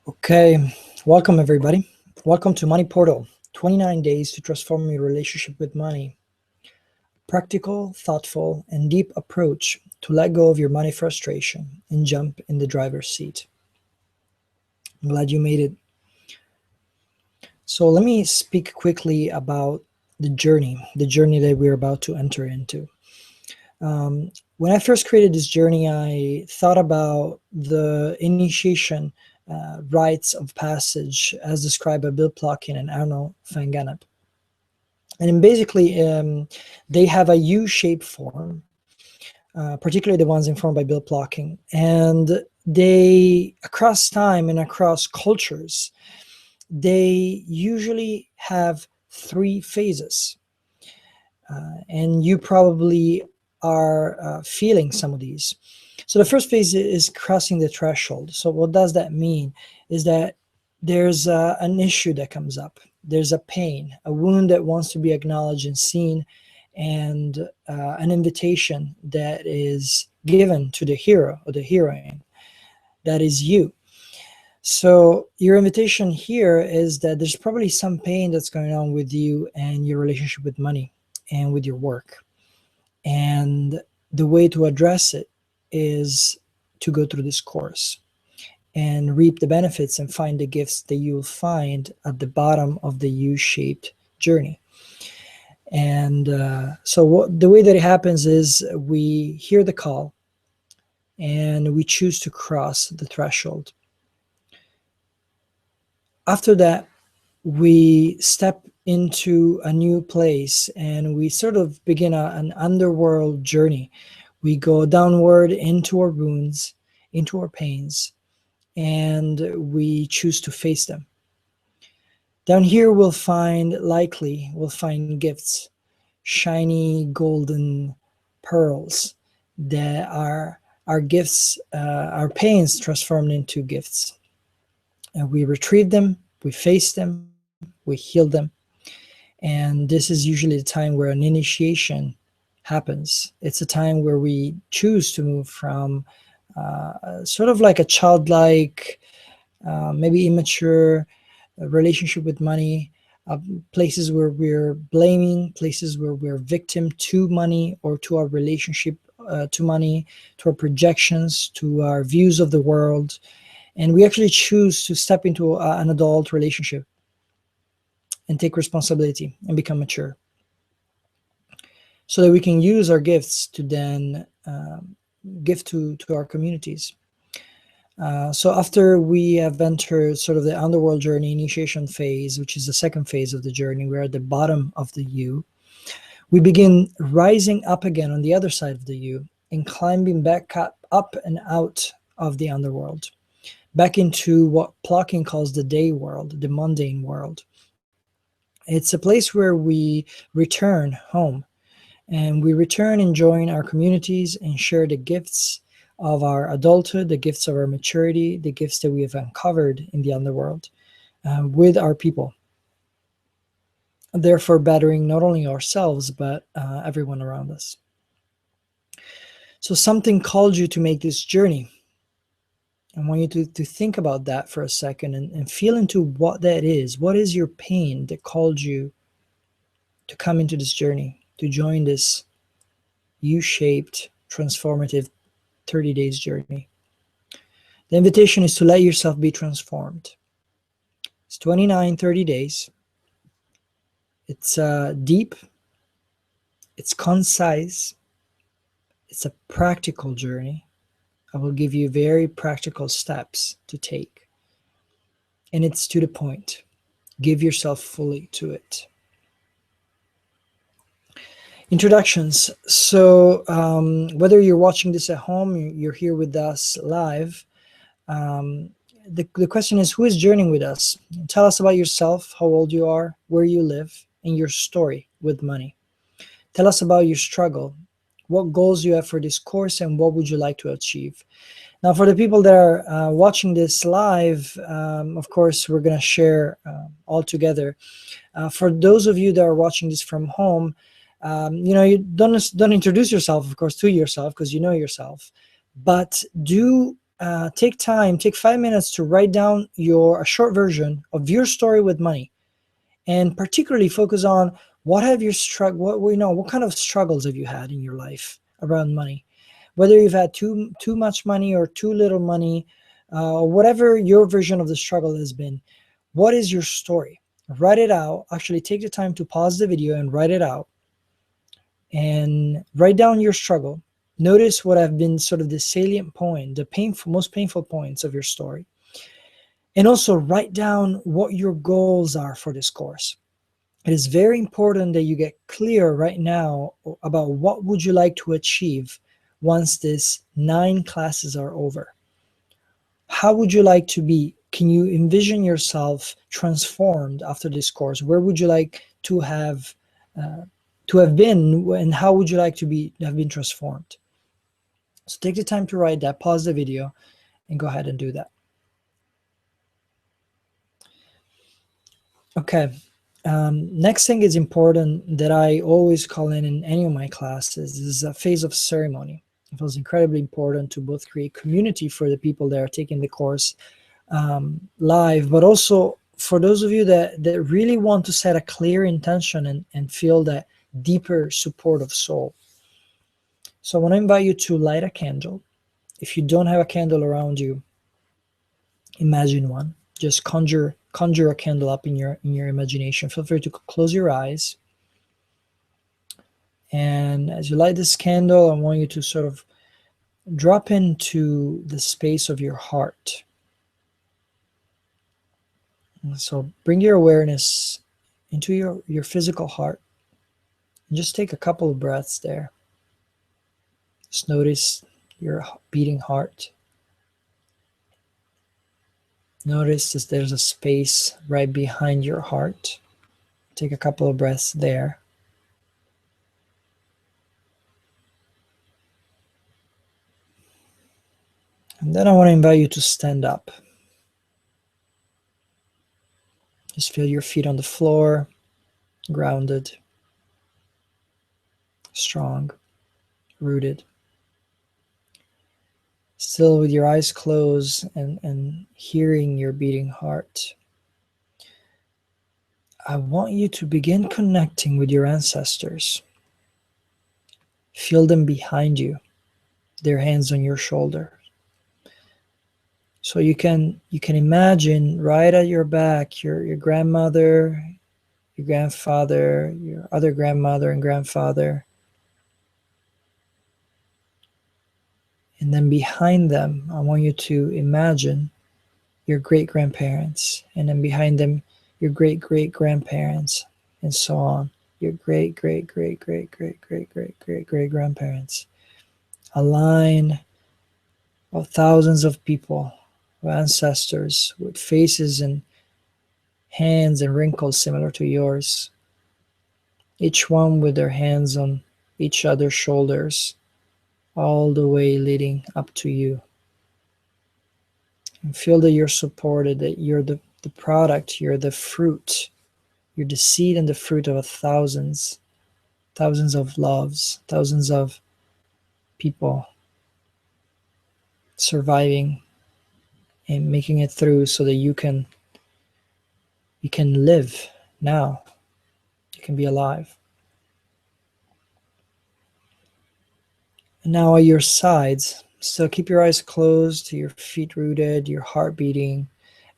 Okay, welcome everybody. Welcome to Money Portal, 29 days to transform your relationship with money. Practical, thoughtful, and deep approach to let go of your money frustration and jump in the driver's seat. I'm glad you made it. So let me speak quickly about the journey that we're about to enter into. When I first created this journey, I thought about the initiation rites of passage as described by Bill Plotkin and Arnold van Gennep. And basically, they have a U-shaped form, particularly the ones informed by Bill Plotkin. And they, across time and across cultures, they usually have three phases. And you probably are feeling some of these. So the first phase is crossing the threshold. So what does that mean? Is that there's an issue that comes up. There's a pain, a wound that wants to be acknowledged and seen, and an invitation that is given to the hero or the heroine. That is you. So your invitation here is that there's probably some pain that's going on with you and your relationship with money and with your work. And the way to address it is to go through this course and reap the benefits and find the gifts that you'll find at the bottom of the U-shaped journey. And the way that it happens is we hear the call and we choose to cross the threshold. After that, we step into a new place and we sort of begin an underworld journey. We go downward into our wounds, into our pains, and we choose to face them. Down here we'll find gifts, shiny golden pearls that are our gifts, our pains transformed into gifts. And we retrieve them, we face them, we heal them. And this is usually the time where an initiation happens. It's a time where we choose to move from sort of like a childlike, maybe immature relationship with money, places where we're blaming, places where we're victim to money or to our relationship to money, to our projections, to our views of the world. And we actually choose to step into an adult relationship and take responsibility and become mature so that we can use our gifts to then give to our communities. So after we have entered sort of the underworld journey initiation phase, which is the second phase of the journey, we're at the bottom of the U. We begin rising up again on the other side of the U and climbing back up and out of the underworld, back into what Plotkin calls the day world, the mundane world. It's a place where we return home, and we return and join our communities and share the gifts of our adulthood, the gifts of our maturity, the gifts that we have uncovered in the underworld with our people. Therefore bettering not only ourselves, but everyone around us. So something called you to make this journey. I want you to think about that for a second and feel into what that is. What is your pain that called you to come into this journey, to join this U-shaped, transformative 30 days journey? The invitation is to let yourself be transformed. It's 30 days. It's deep. It's concise. It's a practical journey. I will give you very practical steps to take. And it's to the point. Give yourself fully to it. Introductions. So whether you're watching this at home, you're here with us live, the question is, who is journeying with us? Tell us about yourself, how old you are, where you live, and your story with money. Tell us about your struggle, what goals you have for this course, and what would you like to achieve. Now, for the people that are watching this live, of course, we're going to share all together. For those of you that are watching this from home, you don't introduce yourself, of course, to yourself, because you know yourself, but do take 5 minutes to write down a short version of your story with money, and particularly focus on what have your what kind of struggles have you had in your life around money, whether you've had too much money or too little money, whatever your version of the struggle has been. What is your story? Write it out. Actually, take the time to pause the video and write it out, and write down your struggle. Notice what have been sort of the salient point, the most painful points of your story. And also write down what your goals are for this course. It is very important that you get clear right now about what would you like to achieve once these 9 classes are over. How would you like to be? Can you envision yourself transformed after this course? Where would you like to have been, and how would you like to have been transformed? So take the time to write that, pause the video, and go ahead and do that. Okay. Next thing is important that I always call in any of my classes is a phase of ceremony. It feels incredibly important to both create community for the people that are taking the course live, but also for those of you that really want to set a clear intention and feel that deeper support of soul. So I want to invite you to light a candle. If you don't have a candle around you, imagine one. Just conjure a candle up in your imagination. Feel free to close your eyes. And as you light this candle, I want you to sort of drop into the space of your heart. And so bring your awareness into your physical heart. And just take a couple of breaths there. Just notice your beating heart. Notice that there's a space right behind your heart. Take a couple of breaths there. And then I want to invite you to stand up. Just feel your feet on the floor, grounded, strong, rooted. Still with your eyes closed and hearing your beating heart. I want you to begin connecting with your ancestors. Feel them behind you, their hands on your shoulder. So you can imagine right at your back your grandmother, your grandfather, your other grandmother and grandfather. And then behind them, I want you to imagine your great-grandparents. And then behind them, your great-great-grandparents, and so on. Your great-great-great-great-great-great-great-great-great-grandparents. A line of thousands of people, of ancestors with faces and hands and wrinkles similar to yours. Each one with their hands on each other's shoulders, all the way leading up to you. And feel that you're supported, that you're the product, you're the fruit, you're the seed and the fruit of thousands of loves, thousands of people surviving and making it through so that you can live now. You can be alive. And now at your sides, so keep your eyes closed, your feet rooted, your heart beating.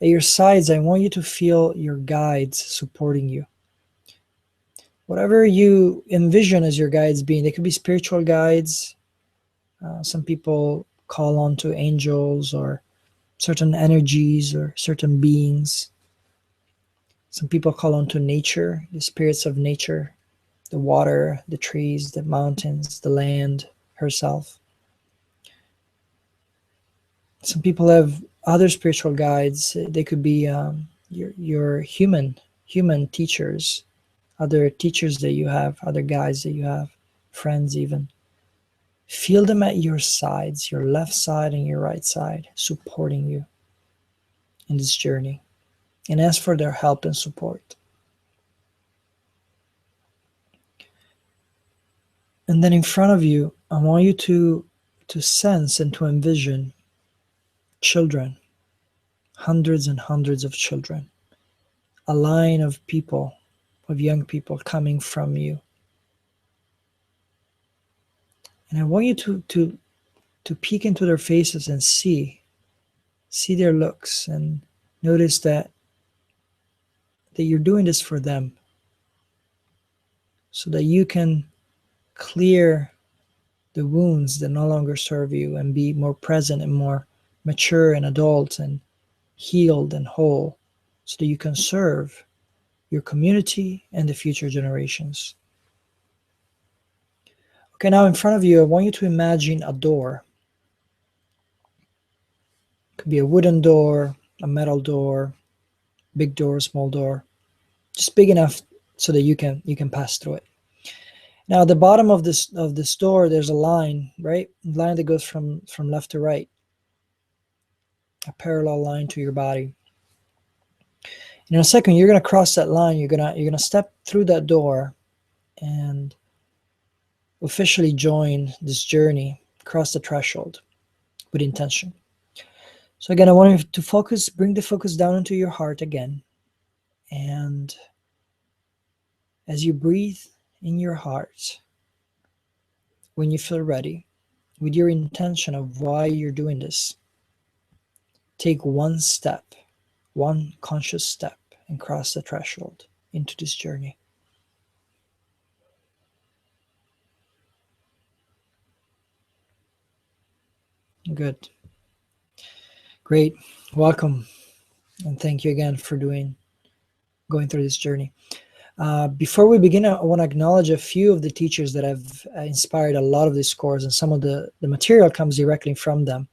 At your sides, I want you to feel your guides supporting you. Whatever you envision as your guides being, they could be spiritual guides. Some people call on to angels or certain energies or certain beings. Some people call on to nature, the spirits of nature, the water, the trees, the mountains, the land herself. Some people have other spiritual guides. They could be your human teachers, other teachers that you have, other guides that you have, friends even. Feel them at your sides, your left side and your right side, supporting you in this journey. And ask for their help and support. And then in front of you, I want you to sense and to envision children, hundreds and hundreds of children, a line of people, of young people coming from you. And I want you to peek into their faces and see their looks, and notice that you're doing this for them, so that you can clear the wounds that no longer serve you and be more present and more mature and adult and healed and whole, so that you can serve your community and the future generations. Okay, now in front of you, I want you to imagine a door. It could be a wooden door, a metal door, big door, small door, just big enough so that you can pass through it. Now, at the bottom of this door, there's a line, right? A line that goes from left to right, a parallel line to your body. And in a second, you're going to cross that line. You're gonna step through that door and officially join this journey, cross the threshold with intention. So again, I want you to focus, bring the focus down into your heart again. And as you breathe in your heart, when you feel ready, with your intention of why you're doing this, take one step, one conscious step, and cross the threshold into this journey. Good. Great. Welcome. And thank you again for going through this journey. Before we begin, I want to acknowledge a few of the teachers that have inspired a lot of this course, and some of the material comes directly from them.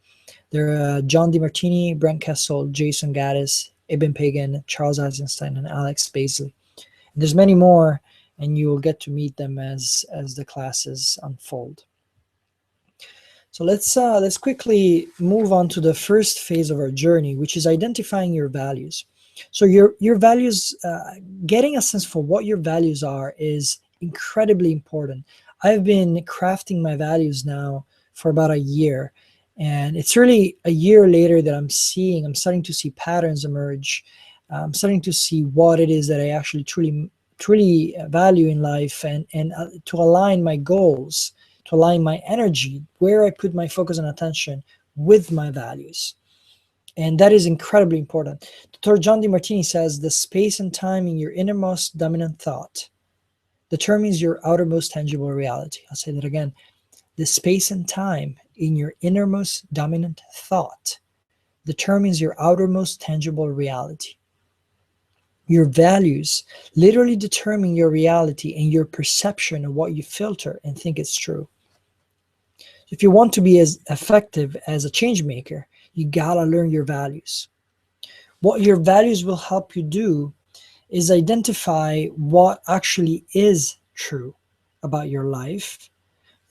They're John DeMartini, Brent Kessel, Jason Gaddis, Ibn Pagan, Charles Eisenstein, and Alex Baisley. And there's many more, and you will get to meet them as the classes unfold. So let's quickly move on to the first phase of our journey, which is identifying your values. So your values, getting a sense for what your values are is incredibly important. I've been crafting my values now for about a year, and it's really a year later that I'm starting to see patterns emerge. I'm starting to see what it is that I actually truly value in life, and to align my goals, to align my energy, where I put my focus and attention with my values. And that is incredibly important. Dr. John DeMartini says, the space and time in your innermost dominant thought determines your outermost tangible reality. I'll say that again. The space and time in your innermost dominant thought determines your outermost tangible reality. Your values literally determine your reality and your perception of what you filter and think is true. If you want to be as effective as a change maker, you gotta learn your values. What your values will help you do is identify what actually is true about your life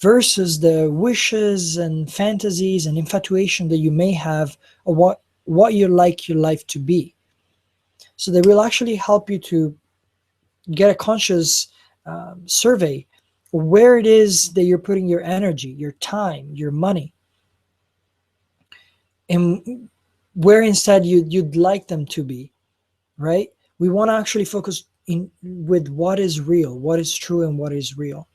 versus the wishes and fantasies and infatuation that you may have of what you like your life to be. So they will actually help you to get a conscious survey where it is that you're putting your energy, your time, your money, and where instead you'd like them to be, right? We want to actually focus with what is real, what is true, and what is real.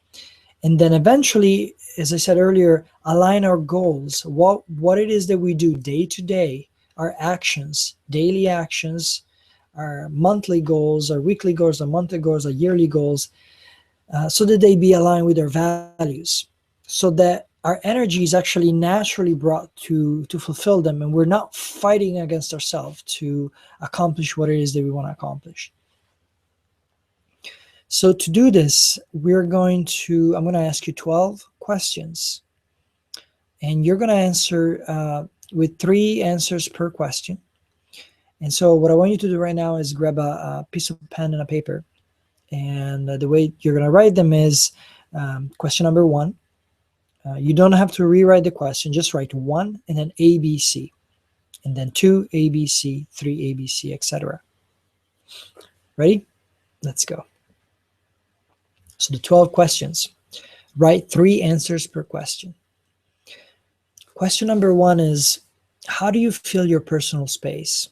And then eventually, as I said earlier, align our goals, what it is that we do day to day, our actions, daily actions, our monthly goals, our weekly goals, our monthly goals, our yearly goals, so that they be aligned with our values, so that our energy is actually naturally brought to fulfill them, and we're not fighting against ourselves to accomplish what it is that we want to accomplish. So to do this, I'm going to ask you 12 questions, and you're going to answer with 3 answers per question. And so what I want you to do right now is grab a piece of pen and a paper. And the way you're going to write them is question number 1. You don't have to rewrite the question, just write 1 and then ABC, and then 2 ABC, 3 ABC, etc. Ready? Let's go. So the 12 questions, write 3 answers per question. Question number 1 is, How do you feel your personal space?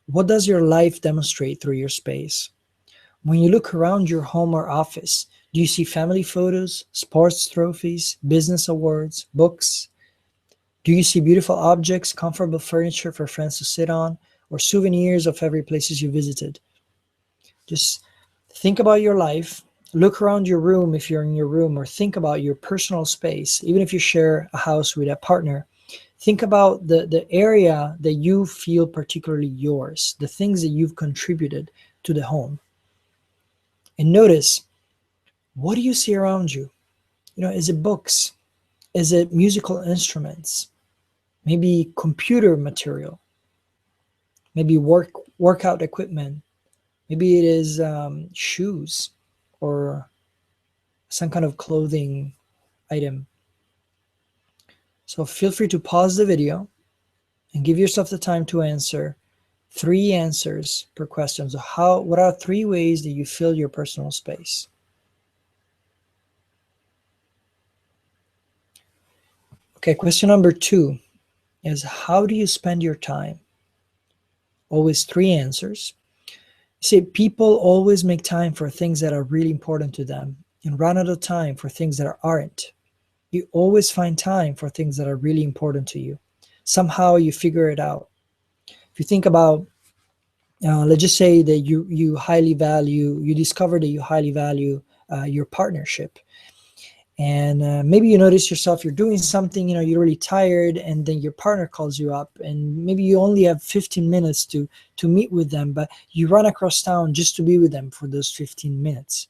What does your life demonstrate through your space? When you look around your home or office, do you see family photos, sports trophies, business awards, books? Do you see beautiful objects, comfortable furniture for friends to sit on, or souvenirs of every places you visited? Just think about your life. Look around your room if you're in your room, or think about your personal space. Even if you share a house with a partner, think about the area that you feel particularly yours, the things that you've contributed to the home. And notice, what do you see around you? Is it books? Is it musical instruments? Maybe computer material? Maybe workout equipment? Maybe it is shoes or some kind of clothing item. So feel free to pause the video and give yourself the time to answer 3 answers per question. So what are 3 ways that you fill your personal space? Okay, question number 2 is, how do you spend your time? Always 3 answers. See, people always make time for things that are really important to them and run out of time for things that aren't. You always find time for things that are really important to you. Somehow you figure it out. If you think about, let's just say that you discover that you highly value your partnership. And maybe you notice yourself, you're doing something, you're really tired, and then your partner calls you up, and maybe you only have 15 minutes to meet with them, but you run across town just to be with them for those 15 minutes.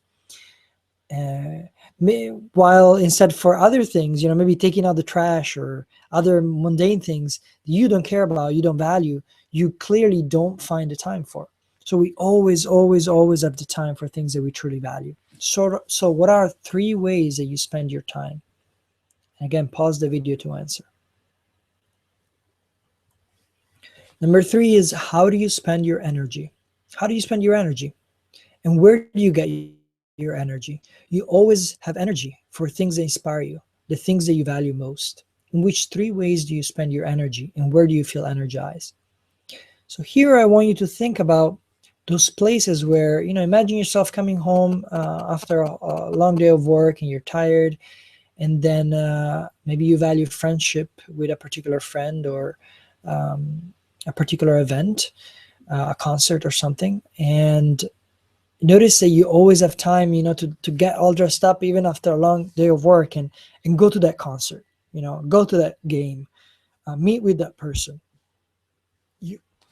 While instead for other things, maybe taking out the trash or other mundane things you don't care about, you don't value, you clearly don't find the time for. So we always have the time for things that we truly value. So what are 3 ways that you spend your time? Again, pause the video to answer. Number 3 is, how do you spend your energy? How do you spend your energy? And where do you get your energy? You always have energy for things that inspire you, the things that you value most. In which 3 ways do you spend your energy, and where do you feel energized? So here I want you to think about those places where, imagine yourself coming home after a long day of work and you're tired, and then maybe you value friendship with a particular friend, or a particular event, a concert or something, and notice that you always have time, to get all dressed up even after a long day of work, and go to that concert, go to that game, meet with that person.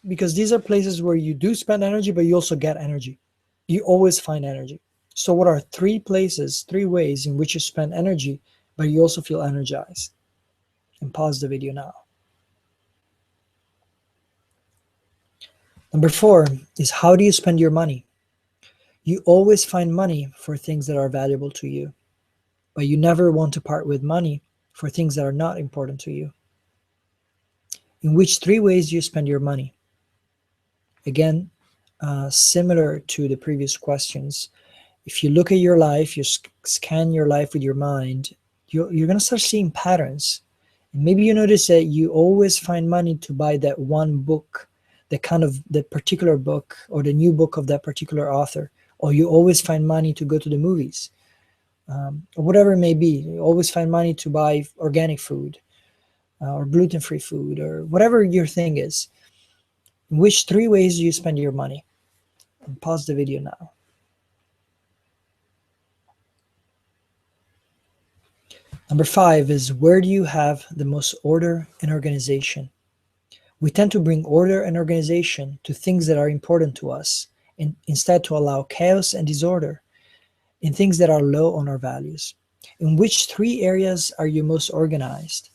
Because these are places where you do spend energy, but you also get energy. You always find energy. So what are 3 places, 3 ways in which you spend energy, but you also feel energized? And pause the video now. Number 4 is, how do you spend your money? You always find money for things that are valuable to you, but you never want to part with money for things that are not important to you. In which 3 ways do you spend your money? Again, similar to the previous questions, if you look at your life, you scan your life with your mind, you're going to start seeing patterns. And maybe you notice that you always find money to buy that one book, the particular book, or the new book of that particular author, or you always find money to go to the movies, or whatever it may be. You always find money to buy organic food, or gluten-free food, or whatever your thing is. In which 3 ways do you spend your money? And pause the video now. Number 5 is, where do you have the most order and organization? We tend to bring order and organization to things that are important to us, and instead to allow chaos and disorder in things that are low on our values. In which 3 areas are you most organized?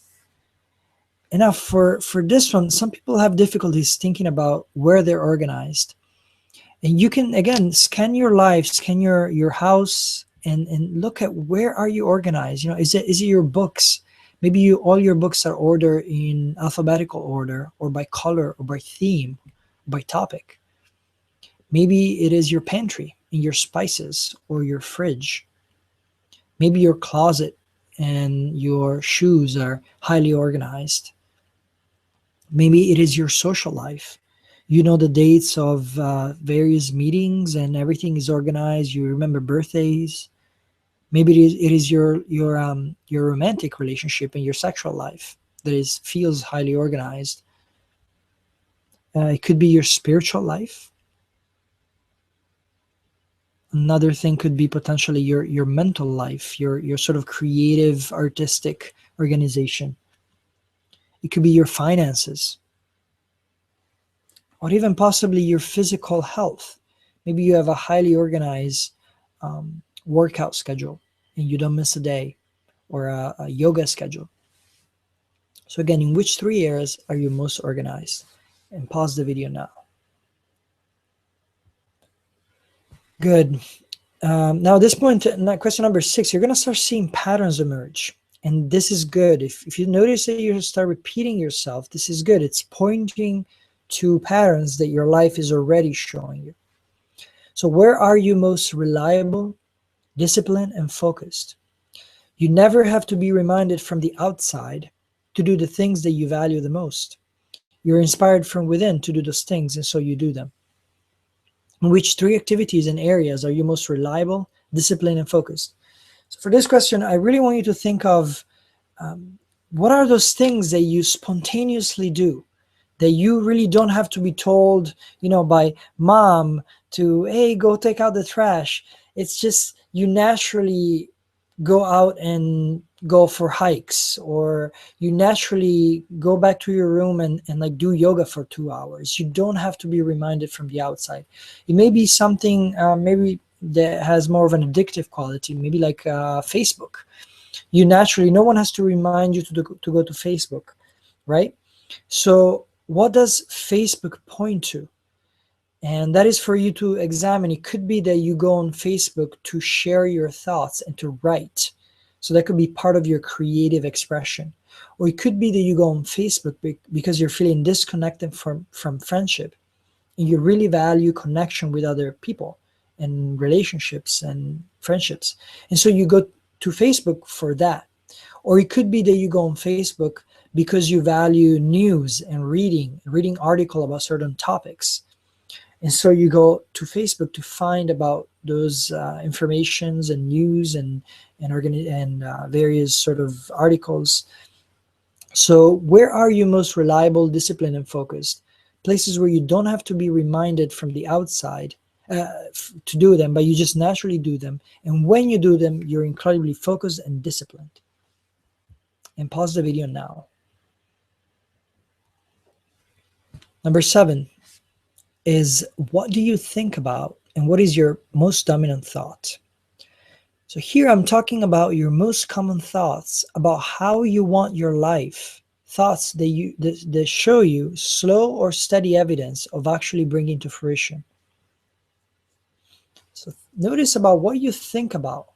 And now for this one, some people have difficulties thinking about where they're organized. And you can, again, scan your life, scan your house, and look at, where are you organized? Is it your books? Maybe all your books are ordered in alphabetical order, or by color, or by theme, by topic. Maybe it is your pantry and your spices, or your fridge. Maybe your closet and your shoes are highly organized. Maybe it is your social life. You know the dates of various meetings and everything is organized. You remember birthdays. Maybe it is your romantic relationship and your sexual life that is feels highly organized. It could be your spiritual life. Another thing could be potentially your mental life, your sort of creative, artistic organization. It could be your finances, or even possibly your physical health. Maybe you have a highly organized workout schedule and you don't miss a day, or a yoga schedule. So again, in which three areas are you most organized? And pause the video now. Good. Now at this point, question number 6, you're going to start seeing patterns emerge. And this is good. If you notice that you start repeating yourself, this is good. It's pointing to patterns that your life is already showing you. So where are you most reliable, disciplined, and focused? You never have to be reminded from the outside to do the things that you value the most. You're inspired from within to do those things, and so you do them. In which three activities and areas are you most reliable, disciplined, and focused? So for this question, I really want you to think of what are those things that you spontaneously do, that you really don't have to be told, by mom to, hey, go take out the trash. It's just you naturally go out and go for hikes, or you naturally go back to your room and like do yoga for 2 hours. You don't have to be reminded from the outside. It may be something maybe that has more of an addictive quality, maybe like Facebook. You naturally, no one has to remind you to go to Facebook, right? So what does Facebook point to? And that is for you to examine. It could be that you go on Facebook to share your thoughts and to write. So that could be part of your creative expression. Or it could be that you go on Facebook because you're feeling disconnected from friendship, and you really value connection with other people and relationships and friendships. And so you go to Facebook for that. Or it could be that you go on Facebook because you value news and reading article about certain topics. And so you go to Facebook to find about those informations and news and various sort of articles. So where are you most reliable, disciplined, and focused? Places where you don't have to be reminded from the outside to do them, but you just naturally do them. And when you do them, you're incredibly focused and disciplined. And pause the video now. Number 7 is, what do you think about and what is your most dominant thought? So here I'm talking about your most common thoughts about how you want your life, thoughts that show you slow or steady evidence of actually bringing to fruition. So notice about what you think about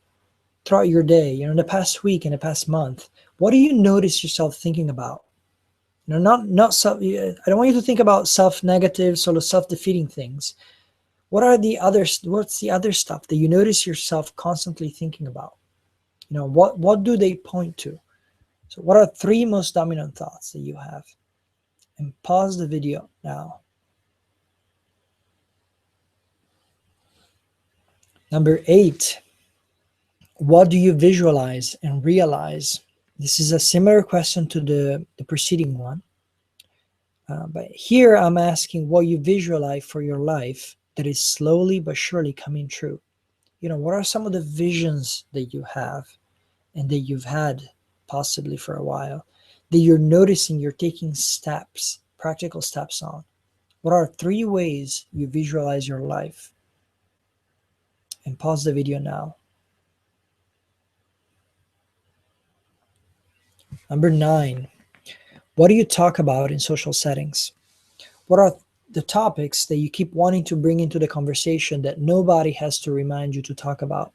throughout your day, in the past week and the past month. What do you notice yourself thinking about? Not self. I don't want you to think about self-negative, sort of self-defeating things. What's the other stuff that you notice yourself constantly thinking about? What do they point to? So what are 3 most dominant thoughts that you have? And pause the video now. Number 8, what do you visualize and realize? This is a similar question to the preceding one. But here I'm asking what you visualize for your life that is slowly but surely coming true. What are some of the visions that you have and that you've had possibly for a while that you're noticing you're taking steps, practical steps on? What are 3 ways you visualize your life? And pause the video now. Number 9, what do you talk about in social settings? What are the topics that you keep wanting to bring into the conversation that nobody has to remind you to talk about?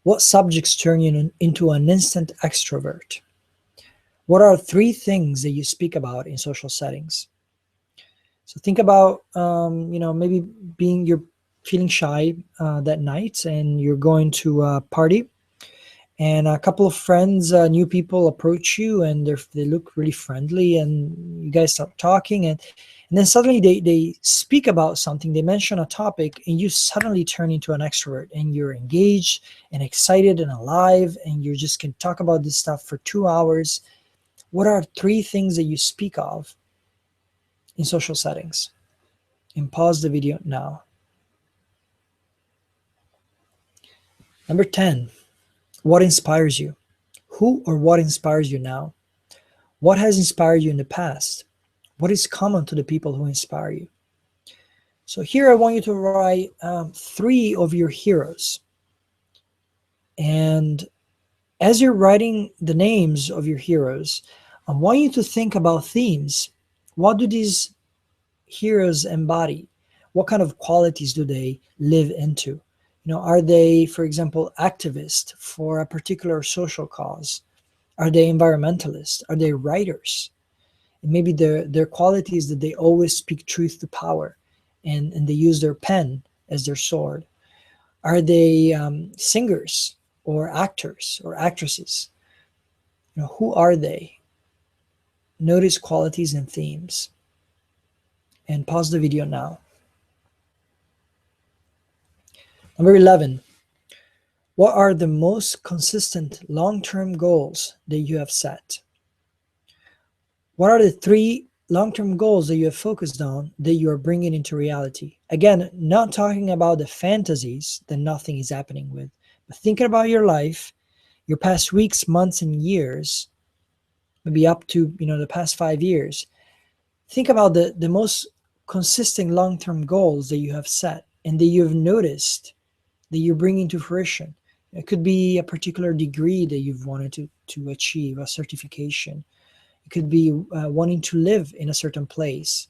What subjects turn you into an instant extrovert? What are 3 things that you speak about in social settings? So think about, maybe you're feeling shy that night and you're going to a party and a couple of friends, new people approach you, and they look really friendly, and you guys start talking, and then suddenly they speak about something, they mention a topic, and you suddenly turn into an extrovert, and you're engaged and excited and alive, and you just can talk about this stuff for 2 hours. What are 3 things that you speak of in social settings? And pause the video now. Number 10, what inspires you? Who or what inspires you now? What has inspired you in the past? What is common to the people who inspire you? So here I want you to write 3 of your heroes. And as you're writing the names of your heroes, I want you to think about themes. What do these heroes embody? What kind of qualities do they live into? Are they, for example, activists for a particular social cause? Are they environmentalists? Are they writers? And maybe their quality is that they always speak truth to power, and they use their pen as their sword. Are they singers or actors or actresses? Who are they? Notice qualities and themes. And pause the video now. Number 11, what are the most consistent long-term goals that you have set? What are the 3 long-term goals that you have focused on that you are bringing into reality? Again, not talking about the fantasies that nothing is happening with, but thinking about your life, your past weeks, months, and years, maybe up to the past 5 years. Think about the most consistent long-term goals that you have set and that you have noticed that you're bringing to fruition. It could be a particular degree that you've wanted to achieve, a certification. It could be wanting to live in a certain place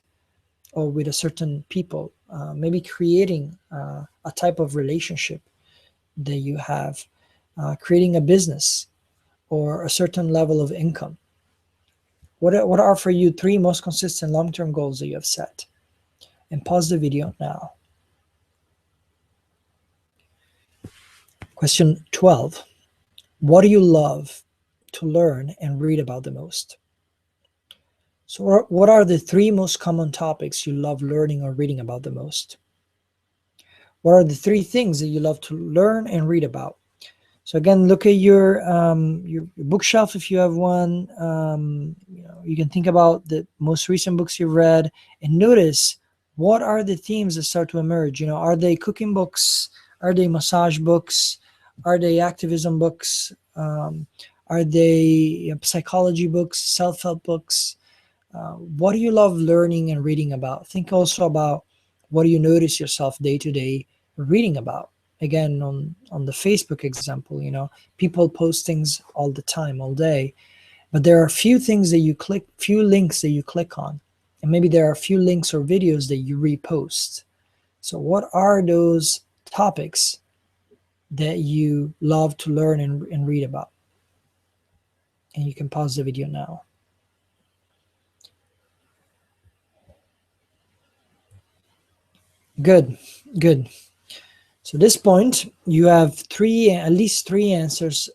or with a certain people, maybe creating a type of relationship that you have, creating a business or a certain level of income. What are for you 3 most consistent long-term goals that you have set? And pause the video now. Question 12. What do you love to learn and read about the most? So what are the 3 most common topics you love learning or reading about the most? What are the 3 things that you love to learn and read about? So again, look at your bookshelf if you have one. You can think about the most recent books you've read and notice what are the themes that start to emerge. Are they cooking books? Are they massage books? Are they activism books? Are they psychology books, self-help books? What do you love learning and reading about? Think also about what do you notice yourself day to day reading about? Again, on the Facebook example, people post things all the time, all day, but there are few links that you click on, and maybe there are a few links or videos that you repost. So what are those topics that you love to learn and read about? And you can pause the video now. Good. So at this point, you have at least three answers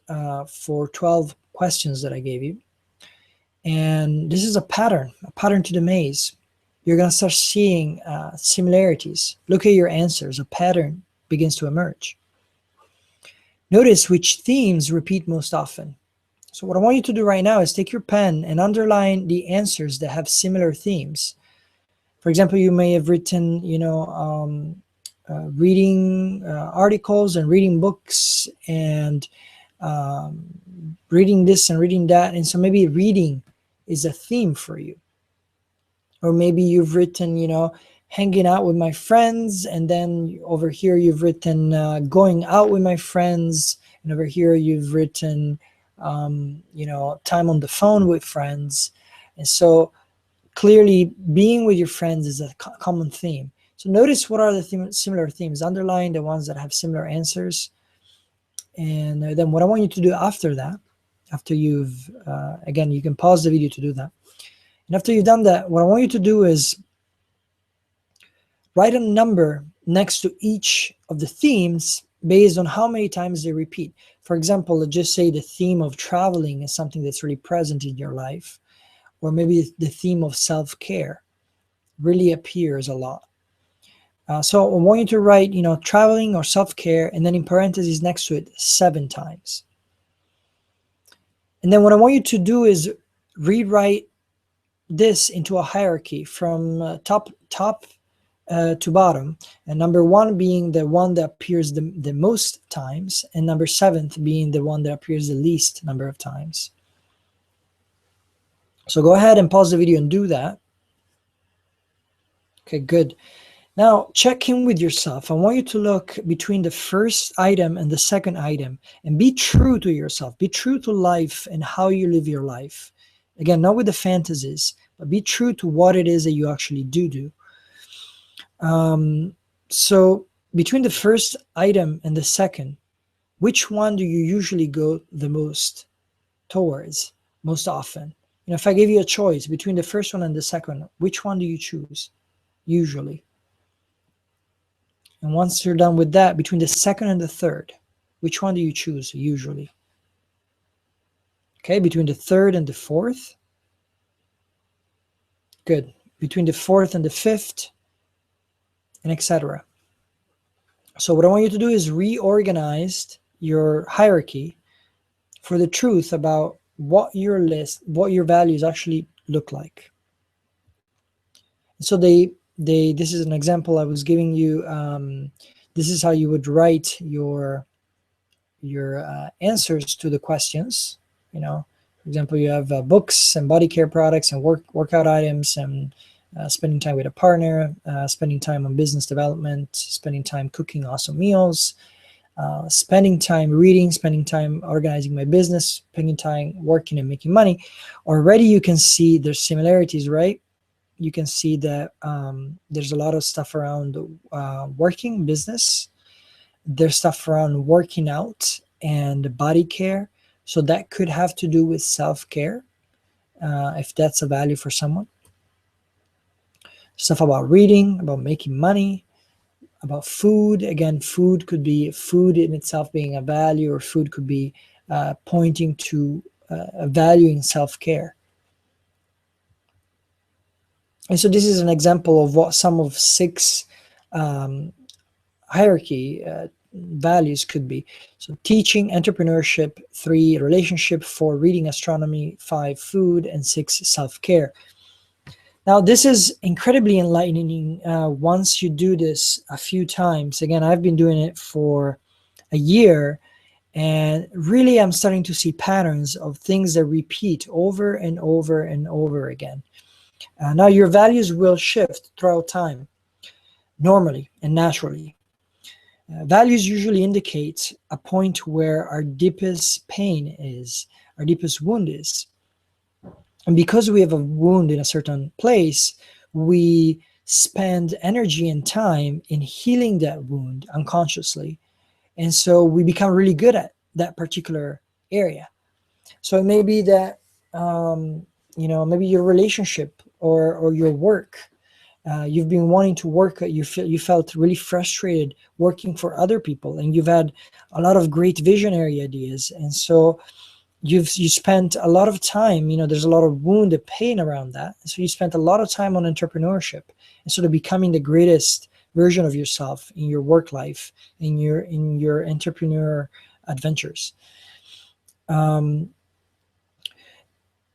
for 12 questions that I gave you. And this is a pattern to the maze. You're going to start seeing similarities. Look at your answers. A pattern begins to emerge. Notice which themes repeat most often. So what I want you to do right now is take your pen and underline the answers that have similar themes. For example, you may have written, reading articles and reading books and reading this and reading that. And so maybe reading is a theme for you. Or maybe you've written, hanging out with my friends. And then over here, you've written going out with my friends. And over here, you've written, time on the phone with friends. And so clearly being with your friends is a common theme. So notice what are the similar themes. Underline the ones that have similar answers. And then what I want you to do after that, after you've, again, you can pause the video to do that. And after you've done that, what I want you to do is write a number next to each of the themes based on how many times they repeat. For example, let's just say the theme of traveling is something that's really present in your life, or maybe the theme of self-care really appears a lot. So I want you to write, traveling or self-care, and then in parentheses next to it, 7 times. And then what I want you to do is rewrite this into a hierarchy from top to bottom, and number 1 being the one that appears the most times, and number 7th being the one that appears the least number of times. So go ahead and pause the video and do that. Okay, good. Now check in with yourself. I want you to look between the first item and the second item and be true to yourself. Be true to life and how you live your life. Again, not with the fantasies, but be true to what it is that you actually do. So between the first item and the second, which one do you usually go the most towards, most often? If I give you a choice between the first one and the second, which one do you choose usually? And once you're done with that, between the second and the third, which one do you choose usually? Okay, between the third and the fourth. Good. Between the fourth and the fifth, and etc. So what I want you to do is reorganize your hierarchy for the truth about what your values actually look like. So this is an example I was giving you. This is how you would write your answers to the questions. For example, you have books and body care products and workout items, and spending time with a partner, spending time on business development, spending time cooking awesome meals, spending time reading, spending time organizing my business, spending time working and making money. Already you can see there's similarities, right? You can see that there's a lot of stuff around working business. There's stuff around working out and body care. So that could have to do with self-care, if that's a value for someone. Stuff about reading, about making money, about food. Again, food could be food in itself being a value, or food could be pointing to a value in self-care. And so this is an example of what some of 6 hierarchy values could be. So teaching, entrepreneurship, 3 relationship, 4 reading, astronomy, 5 food, and 6 self-care. Now this is incredibly enlightening once you do this a few times. Again, I've been doing it for a year, and really I'm starting to see patterns of things that repeat over and over and over again. Now your values will shift throughout time, normally and naturally. Values usually indicate a point where our deepest pain is, our deepest wound is. And because we have a wound in a certain place, we spend energy and time in healing that wound unconsciously. And so we become really good at that particular area. So it may be that, maybe your relationship or your work, you've been wanting to work, you felt really frustrated working for other people, and you've had a lot of great visionary ideas. And so you spent a lot of time, there's a lot of wounded pain around that. And so you spent a lot of time on entrepreneurship and sort of becoming the greatest version of yourself in your work life, in your entrepreneur adventures.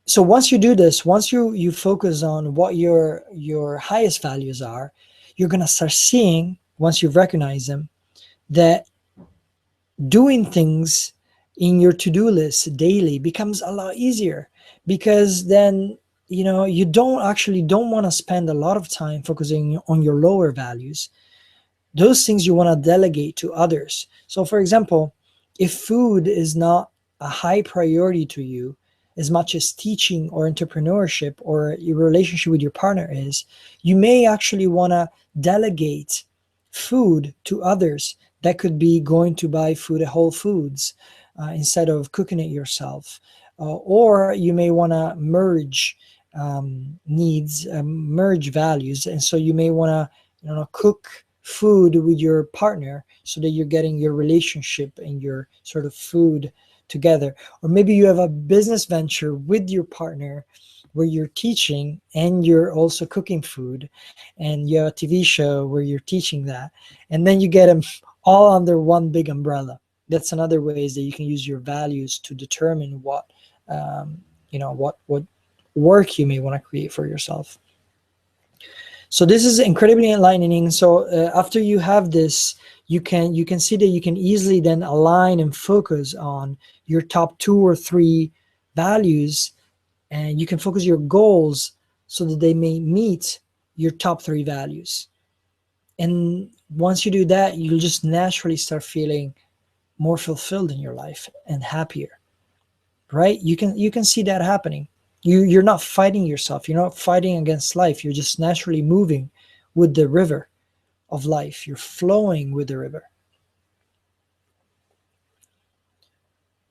So once you do this, once you focus on what your highest values are, you're going to start seeing, once you've recognized them, that doing things in your to-do list daily becomes a lot easier, because then you don't want to spend a lot of time focusing on your lower values. Those things you want to delegate to others. So for example, if food is not a high priority to you as much as teaching or entrepreneurship or your relationship with your partner is, you may actually want to delegate food to others. That could be going to buy food at Whole Foods instead of cooking it yourself. Or you may want to merge needs, merge values. And so you may want to cook food with your partner so that you're getting your relationship and your sort of food together. Or maybe you have a business venture with your partner where you're teaching and you're also cooking food, and you have a TV show where you're teaching that, and then you get them all under one big umbrella. That's another ways that you can use your values to determine what what work you may want to create for yourself. So this is incredibly enlightening. So after you have this, you can see that you can easily then align and focus on your top 2 or 3 values, and you can focus your goals so that they may meet your top 3 values. And once you do that, you'll just naturally start feeling more fulfilled in your life and happier, right? You can see that happening. You're not fighting yourself. You're not fighting against life. You're just naturally moving with the river of life. You're flowing with the river.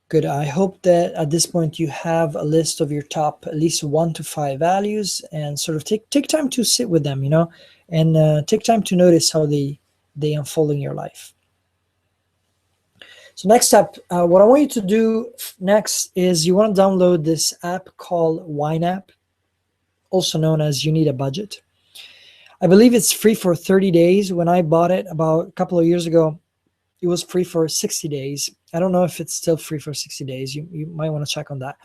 Good. I hope that at this point you have a list of your top at least 1 to 5 values, and sort of take time to sit with them, and take time to notice how they unfold in your life. So next up, what I want you to do next is you want to download this app called YNAB, also known as You Need a Budget. I believe it's free for 30 days. When I bought it about a couple of years ago, it was free for 60 days. I don't know if it's still free for 60 days. You might want to check on that.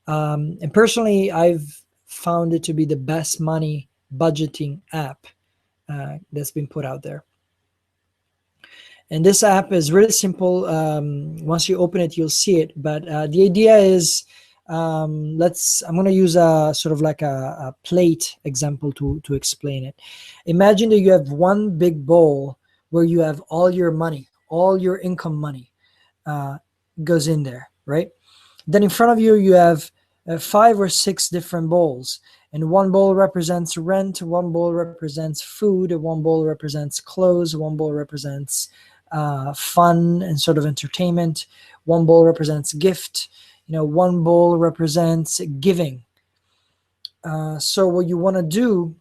And personally, I've found it to be the best money budgeting app that's been put out there. And this app is really simple. Once you open it, you'll see it. But the idea is, I'm going to use a sort of like a plate example to explain it. Imagine that you have one big bowl where you have all your money, all your income money goes in there, right? Then in front of you, you have 5 or 6 different bowls. And one bowl represents rent, one bowl represents food, one bowl represents clothes, one bowl represents fun and sort of entertainment, one bowl represents gift, one bowl represents giving. So what you want to do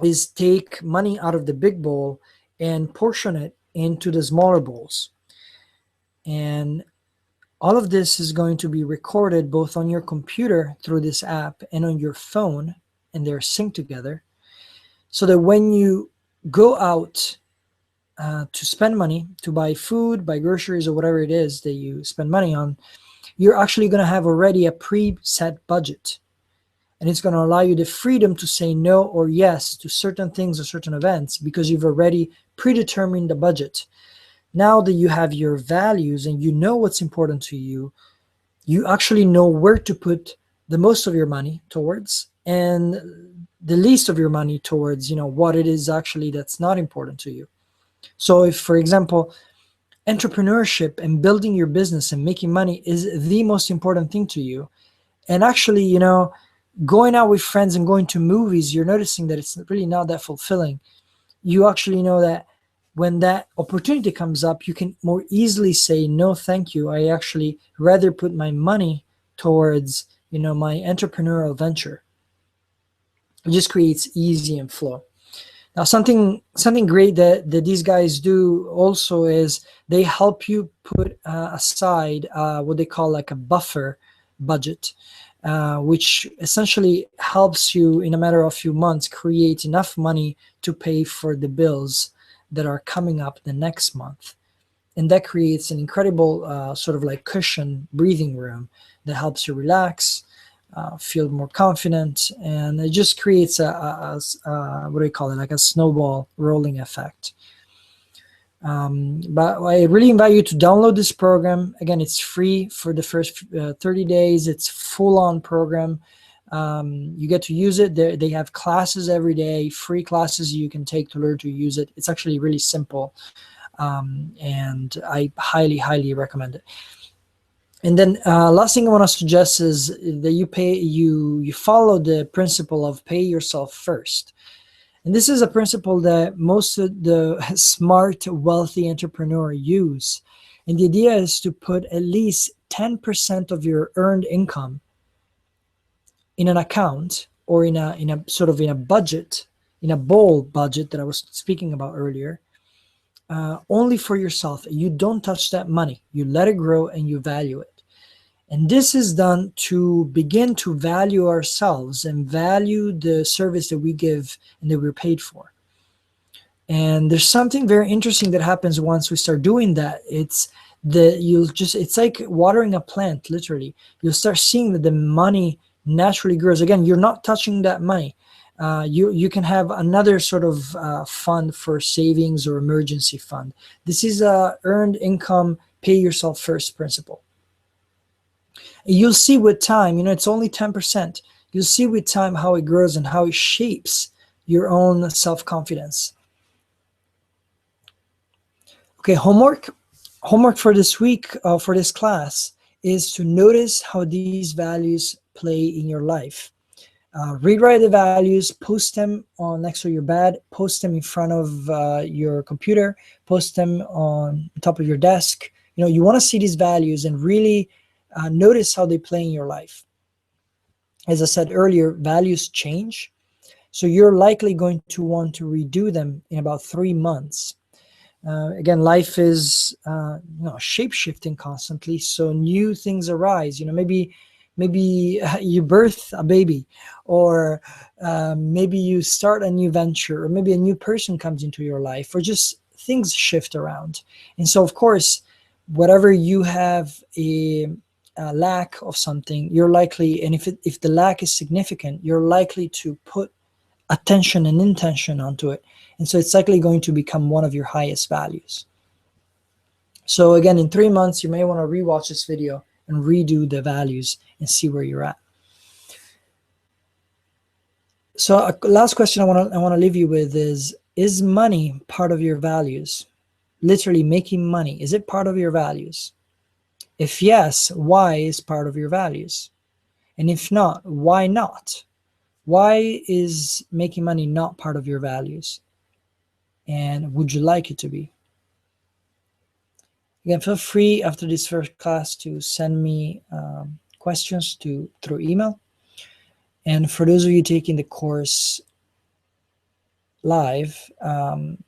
is take money out of the big bowl and portion it into the smaller bowls. And all of this is going to be recorded both on your computer through this app and on your phone, and they're synced together, so that when you go out to spend money, to buy food, buy groceries, or whatever it is that you spend money on, you're actually going to have already a preset budget. And it's going to allow you the freedom to say no or yes to certain things or certain events because you've already predetermined the budget. Now that you have your values and you know what's important to you, you actually know where to put the most of your money towards and the least of your money towards, what it is actually that's not important to you. So if, for example, entrepreneurship and building your business and making money is the most important thing to you, and actually, going out with friends and going to movies, you're noticing that it's really not that fulfilling. You actually know that when that opportunity comes up, you can more easily say, no, thank you. I actually rather put my money towards, my entrepreneurial venture. It just creates easy and flow. Now, something great that these guys do also is they help you put aside what they call like a buffer budget, which essentially helps you in a matter of a few months create enough money to pay for the bills that are coming up the next month. And that creates an incredible sort of like cushion breathing room that helps you relax, feel more confident, and it just creates a what do you call it, like a snowball rolling effect. But I really invite you to download this program. Again, it's free for the first 30 days. It's full-on program. You get to use it. They have classes every day, free classes you can take to learn to use it. It's actually really simple, and I highly, highly recommend it. And then last thing I want to suggest is that you follow the principle of pay yourself first. And this is a principle that most of the smart, wealthy entrepreneur use. And the idea is to put at least 10% of your earned income in an account or in a sort of in a budget, in a bowl budget that I was speaking about earlier, only for yourself. You don't touch that money. You let it grow and you value it. And this is done to begin to value ourselves and value the service that we give and that we're paid for. And there's something very interesting that happens once we start doing that. It's like watering a plant, literally. You'll start seeing that the money naturally grows. Again, you're not touching that money. You can have another sort of fund for savings or emergency fund. This is a earned income, pay yourself first principle. You'll see with time, it's only 10%. You'll see with time how it grows and how it shapes your own self-confidence. Okay, homework for this week, for this class, is to notice how these values play in your life. Rewrite the values, post them on next to your bed, post them in front of your computer, post them on top of your desk. You want to see these values and really notice how they play in your life. As I said earlier, values change. So you're likely going to want to redo them in about 3 months. Again, life is shape-shifting constantly, so new things arise. Maybe you birth a baby, or maybe you start a new venture, or maybe a new person comes into your life, or just things shift around. And so, of course, whatever you have a lack of something, you're likely, and if the lack is significant, you're likely to put attention and intention onto it. And so it's likely going to become one of your highest values. So again, in 3 months, you may want to rewatch this video and redo the values and see where you're at. So a last question I want to leave you with is money part of your values? Literally making money, is it part of your values? If yes, why is part of your values? And if not, why not? Why is making money not part of your values? And would you like it to be? Again, feel free after this first class to send me questions through email. And for those of you taking the course live,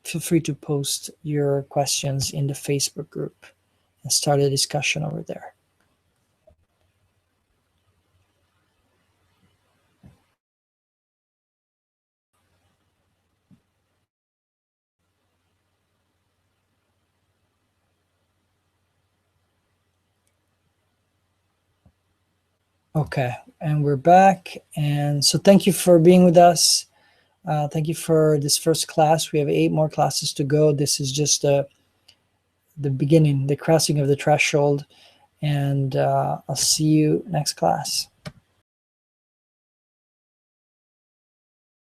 feel free to post your questions in the Facebook group and start a discussion over there. Okay, and we're back. And so thank you for being with us. Thank you for this first class. We have 8 more classes to go. This is just the beginning, the crossing of the threshold. And I'll see you next class.